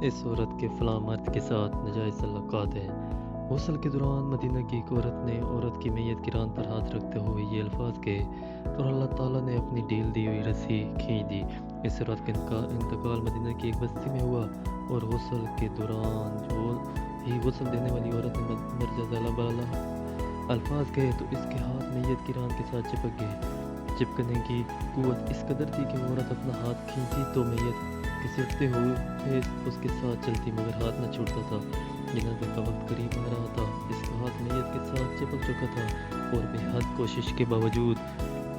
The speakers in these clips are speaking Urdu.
اس عورت کے فلاں مرد کے ساتھ ناجائز تعلقات ہیں۔ غسل کے دوران مدینہ کی ایک عورت نے عورت کی میت کی ران پر ہاتھ رکھتے ہوئے یہ الفاظ کہے اور اللہ تعالیٰ نے اپنی ڈھیل دی ہوئی رسی کھینچ دی۔ اس عورت کا انتقال مدینہ کی ایک بستی میں ہوا اور غسل کے دوران جو ہی غسل دینے والی عورت نے مندرجہ ذیل بالا الفاظ کہے تو اس کے ہاتھ میت کی ران کے ساتھ چپک گئے۔ چپکنے کی قوت اس قدر تھی کہ عورت اپنا ہاتھ کھینچی تو میت گھسیٹتے ہوئے اس کے ساتھ چلتی مگر ہاتھ نہ چھوڑتا تھا۔ جنازے کا وقت قریب آ رہا تھا، اس کا ہاتھ میت کے ساتھ چپک چکا تھا اور بے حد کوشش کے باوجود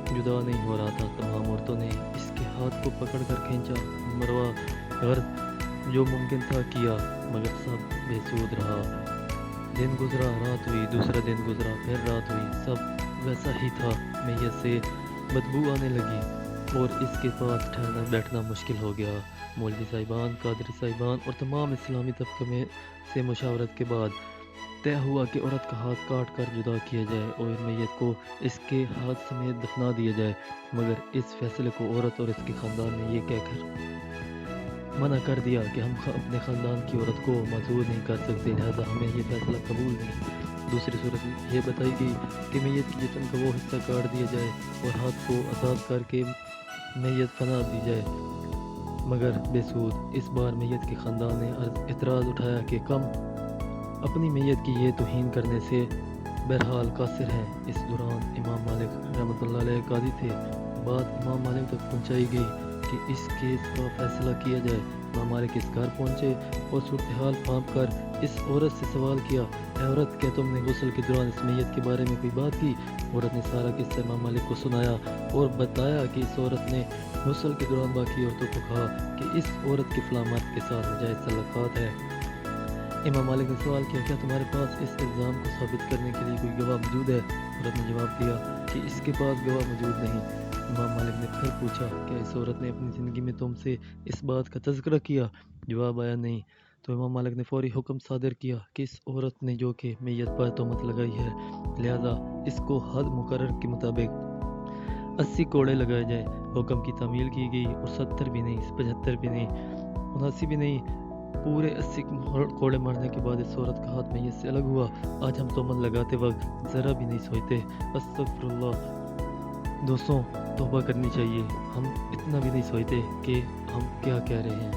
جدا نہیں ہو رہا تھا۔ تمام عورتوں نے اس کے ہاتھ کو پکڑ کر کھینچا، مروا غرض جو ممکن تھا کیا مگر سب بے سود رہا۔ دن گزرا، رات ہوئی، دوسرا دن گزرا، پھر رات ہوئی، سب ویسا ہی تھا۔ میت سے بدبو آنے لگی اور اس کے پاس ٹھہرنا بیٹھنا مشکل ہو گیا۔ مولوی صاحبان، قادری صاحبان اور تمام اسلامی طبقے میں سے مشاورت کے بعد طے ہوا کہ عورت کا ہاتھ کاٹ کر جدا کیا جائے اور میت کو اس کے ہاتھ سمیت دفنا دیا جائے، مگر اس فیصلے کو عورت اور اس کے خاندان نے یہ کہہ کر منع کر دیا کہ ہم اپنے خاندان کی عورت کو معذور نہیں کر سکتے، لہذا ہمیں یہ فیصلہ قبول نہیں۔ دوسری صورت یہ بتائی گئی کہ میت کی جسم کا وہ حصہ کاٹ دیا جائے اور ہاتھ کو آزاد کر کے میت فنا دی جائے، مگر بے سود۔ اس بار میت کے خاندان نے اعتراض اٹھایا کہ کم اپنی میت کی یہ توہین کرنے سے بہرحال قاصر ہیں۔ اس دوران امام مالک رحمۃ اللہ علیہ قاضی تھے۔ بات امام مالک تک پہنچائی گئی کہ اس کیس کا فیصلہ کیا جائے۔ امام مالک اس گھر پہنچے اور صورتحال پھانپ کر اس عورت سے سوال کیا، اے عورت، کیا تم نے غسل کے دوران اس میت کے بارے میں کوئی بات کی؟ عورت نے سارا قصہ امام مالک کو سنایا اور بتایا کہ اس عورت نے غسل کے دوران باقی عورتوں کو کہا کہ اس عورت کے فلاں مرد کے ساتھ ناجائز تعلقات ہے۔ امام مالک نے سوال کیا، کیا تمہارے پاس اس الزام کو ثابت کرنے کے لیے کوئی گواہ موجود ہے؟ عورت نے جواب دیا کہ اس کے پاس گواہ موجود نہیں۔ امام مالک نے پھر پوچھا، کیا اس عورت نے اپنی زندگی میں تم سے اس بات کا تذکرہ کیا؟ جواب آیا نہیں۔ تو امام مالک نے فوری حکم صادر کیا کہ اس عورت نے جو کہ میت پر تہمت لگائی ہے، لہذا اس کو حد مقرر کے مطابق 80 کوڑے لگائے جائیں۔ حکم کی تعمیل کی گئی اور 70 بھی نہیں، 75 بھی نہیں، 79 بھی نہیں، پورے 80 کوڑے مارنے کے بعد اس عورت کا ہاتھ میت سے الگ ہوا۔ آج ہم تہمت لگاتے وقت ذرا بھی نہیں سوچتے، استغفر اللہ۔ دوستوں، توبہ کرنی چاہیے، ہم اتنا بھی نہیں سوچتے کہ ہم کیا کہہ رہے ہیں۔